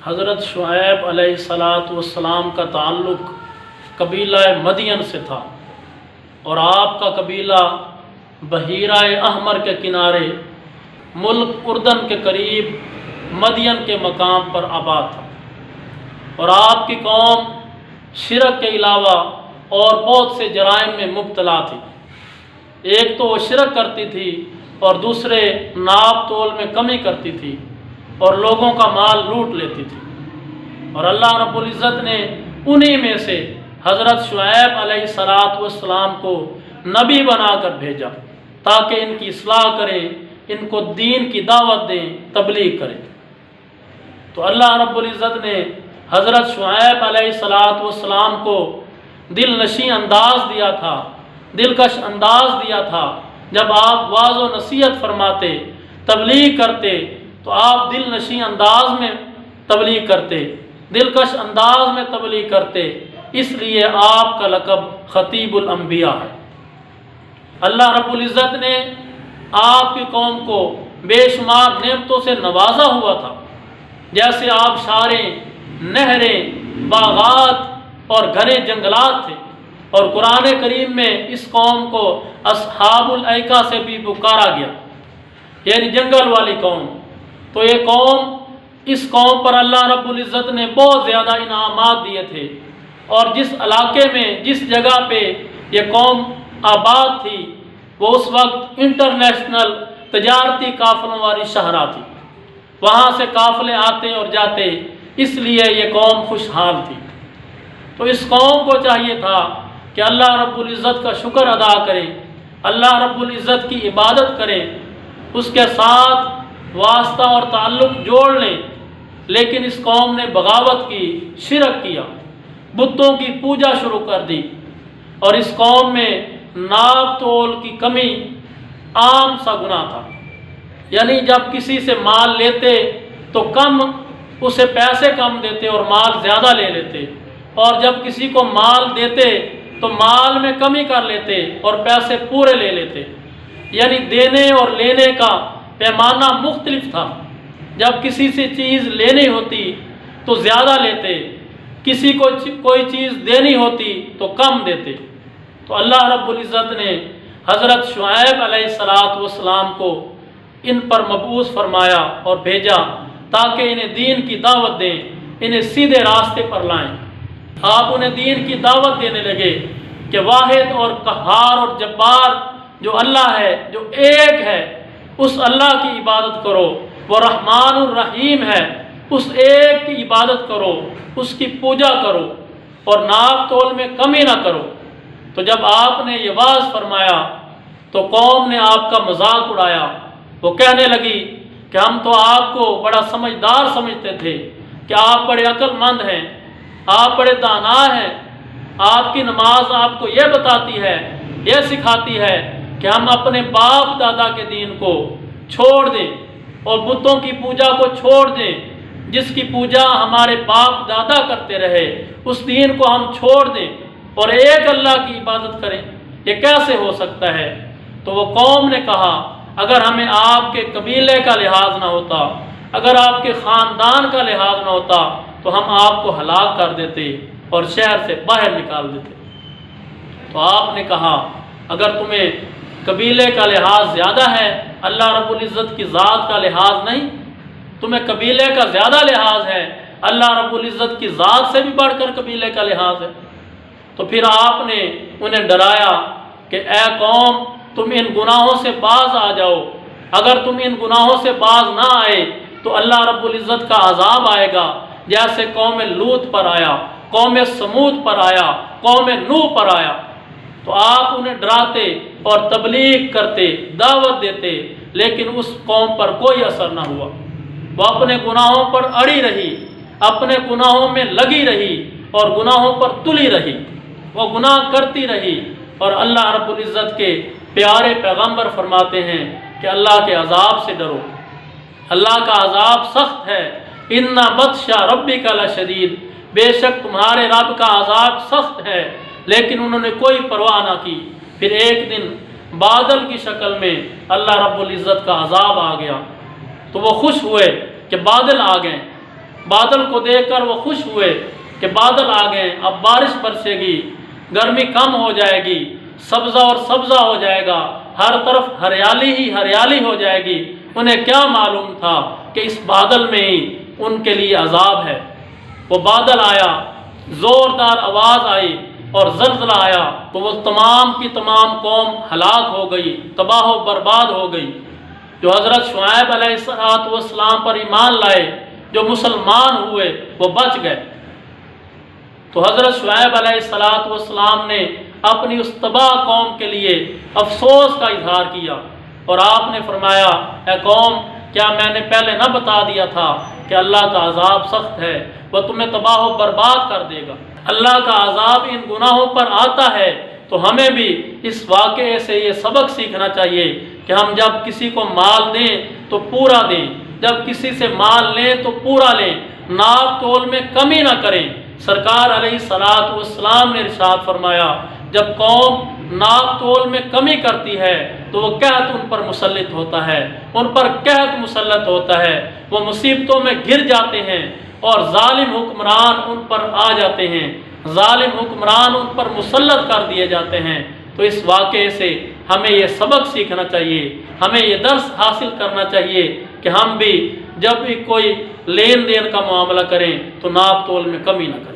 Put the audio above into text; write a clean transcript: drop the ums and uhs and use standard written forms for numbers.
حضرت شعیب علیہ السلام کا تعلق قبیلہ مدین سے تھا، اور آپ کا قبیلہ بحیرہ احمر کے کنارے ملک اردن کے قریب مدین کے مقام پر آباد تھا، اور آپ کی قوم شرک کے علاوہ اور بہت سے جرائم میں مبتلا تھی۔ ایک تو وہ شرک کرتی تھی، اور دوسرے ناپ تول میں کمی کرتی تھی، اور لوگوں کا مال لوٹ لیتی تھی۔ اور اللہ رب العزت نے انہی میں سے حضرت شعیب علیہ السلام کو نبی بنا کر بھیجا تاکہ ان کی اصلاح کریں، ان کو دین کی دعوت دیں، تبلیغ کریں۔ تو اللہ رب العزت نے حضرت شعیب علیہ السلام کو دل نشیں انداز دیا تھا، دلکش انداز دیا تھا۔ جب آپ واعظ و نصیحت فرماتے، تبلیغ کرتے، تو آپ دل نشیں انداز میں تبلیغ کرتے، دلکش انداز میں تبلیغ کرتے، اس لیے آپ کا لقب خطیب الانبیاء ہے۔ اللہ رب العزت نے آپ کی قوم کو بے شمار نعمتوں سے نوازا ہوا تھا، جیسے آبشاریں، نہریں، باغات اور گھنے جنگلات تھے۔ اور قرآن کریم میں اس قوم کو اصحاب الایکہ سے بھی پکارا گیا، یعنی جنگل والی قوم۔ تو یہ قوم، اس قوم پر اللہ رب العزت نے بہت زیادہ انعامات دیے تھے، اور جس علاقے میں، جس جگہ پہ یہ قوم آباد تھی، وہ اس وقت انٹرنیشنل تجارتی قافلوں والی شاہراہ تھی۔ وہاں سے قافلے آتے اور جاتے، اس لیے یہ قوم خوشحال تھی۔ تو اس قوم کو چاہیے تھا کہ اللہ رب العزت کا شکر ادا کریں، اللہ رب العزت کی عبادت کریں، اس کے ساتھ واسطہ اور تعلق جوڑ لیں۔ لیکن اس قوم نے بغاوت کی، شرک کیا، بتوں کی پوجا شروع کر دی، اور اس قوم میں ناپ تول کی کمی عام سا گناہ تھا۔ یعنی جب کسی سے مال لیتے تو کم، اسے پیسے کم دیتے اور مال زیادہ لے لیتے، اور جب کسی کو مال دیتے تو مال میں کمی کر لیتے اور پیسے پورے لے لیتے۔ یعنی دینے اور لینے کا پیمانہ مختلف تھا۔ جب کسی سے چیز لینی ہوتی تو زیادہ لیتے، کسی کو کوئی چیز دینی ہوتی تو کم دیتے۔ تو اللہ رب العزت نے حضرت شعیب علیہ السلام کو ان پر مبعوث فرمایا اور بھیجا تاکہ انہیں دین کی دعوت دیں، انہیں سیدھے راستے پر لائیں۔ آپ انہیں دین کی دعوت دینے لگے کہ واحد اور قہار اور جبار جو اللہ ہے، جو ایک ہے، اس اللہ کی عبادت کرو۔ وہ رحمان الرحیم ہے، اس ایک کی عبادت کرو، اس کی پوجا کرو، اور ناپ تول میں کمی نہ کرو۔ تو جب آپ نے یہ واعظ فرمایا تو قوم نے آپ کا مذاق اڑایا۔ وہ کہنے لگی کہ ہم تو آپ کو بڑا سمجھدار سمجھتے تھے، کہ آپ بڑے عقل مند ہیں، آپ بڑے دانا ہیں، آپ کی نماز آپ کو یہ بتاتی ہے، یہ سکھاتی ہے کہ ہم اپنے باپ دادا کے دین کو چھوڑ دیں اور بتوں کی پوجا کو چھوڑ دیں، جس کی پوجا ہمارے باپ دادا کرتے رہے، اس دین کو ہم چھوڑ دیں اور ایک اللہ کی عبادت کریں۔ یہ کیسے ہو سکتا ہے؟ تو وہ قوم نے کہا، اگر ہمیں آپ کے قبیلے کا لحاظ نہ ہوتا، اگر آپ کے خاندان کا لحاظ نہ ہوتا، تو ہم آپ کو ہلاک کر دیتے اور شہر سے باہر نکال دیتے۔ تو آپ نے کہا، اگر تمہیں قبیلے کا لحاظ زیادہ ہے، اللہ رب العزت کی ذات کا لحاظ نہیں، تمہیں قبیلے کا زیادہ لحاظ ہے، اللہ رب العزت کی ذات سے بھی بڑھ کر قبیلے کا لحاظ ہے۔ تو پھر آپ نے انہیں ڈرایا کہ اے قوم، تم ان گناہوں سے باز آ جاؤ۔ اگر تم ان گناہوں سے باز نہ آئے تو اللہ رب العزت کا عذاب آئے گا، جیسے قوم لوط پر آیا، قوم سمود پر آیا، قوم نوح پر آیا۔ تو آپ انہیں ڈراتے اور تبلیغ کرتے، دعوت دیتے، لیکن اس قوم پر کوئی اثر نہ ہوا۔ وہ اپنے گناہوں پر اڑی رہی، اپنے گناہوں میں لگی رہی اور گناہوں پر تلی رہی، وہ گناہ کرتی رہی۔ اور اللہ رب العزت کے پیارے پیغمبر فرماتے ہیں کہ اللہ کے عذاب سے ڈرو، اللہ کا عذاب سخت ہے۔ اِنَّ بَطْشَ رَبِّكَ لَشَدِيدٌ، بے شک تمہارے رب کا عذاب سخت ہے۔ لیکن انہوں نے کوئی پرواہ نہ کی۔ پھر ایک دن بادل کی شکل میں اللہ رب العزت کا عذاب آ گیا، تو وہ خوش ہوئے کہ بادل آ گئے، بادل کو دیکھ کر وہ خوش ہوئے کہ بادل آ گئے، اب بارش برسے گی، گرمی کم ہو جائے گی، سبزہ اور سبزہ ہو جائے گا، ہر طرف ہریالی ہی ہریالی ہو جائے گی۔ انہیں کیا معلوم تھا کہ اس بادل میں ہی ان کے لیے عذاب ہے۔ وہ بادل آیا، زوردار آواز آئی اور زلزلہ آیا تو وہ تمام کی تمام قوم ہلاک ہو گئی، تباہ و برباد ہو گئی۔ جو حضرت شعیب علیہ السلام پر ایمان لائے، جو مسلمان ہوئے، وہ بچ گئے۔ تو حضرت شعیب علیہ السلام نے اپنی اس تباہ قوم کے لیے افسوس کا اظہار کیا، اور آپ نے فرمایا، اے قوم، کیا میں نے پہلے نہ بتا دیا تھا کہ اللہ کا عذاب سخت ہے، وہ تمہیں تباہ و برباد کر دے گا۔ اللہ کا عذاب ان گناہوں پر آتا ہے تو ہمیں بھی اس واقعے سے یہ سبق سیکھنا چاہیے کہ ہم جب کسی کو مال دیں تو پورا دیں، جب کسی سے مال لیں تو پورا لیں، ناپ تول میں کمی نہ کریں۔ سرکار علیہ السلام نے ارشاد فرمایا، جب قوم ناپ تول میں کمی کرتی ہے تو وہ قحط ان پر مسلط ہوتا ہے، ان پر قحط مسلط ہوتا ہے، وہ مصیبتوں میں گر جاتے ہیں اور ظالم حکمران ان پر آ جاتے ہیں، ظالم حکمران ان پر مسلط کر دیے جاتے ہیں۔ تو اس واقعے سے ہمیں یہ سبق سیکھنا چاہیے، ہمیں یہ درس حاصل کرنا چاہیے کہ ہم بھی جب بھی کوئی لین دین کا معاملہ کریں تو ناپ تول میں کمی نہ کریں۔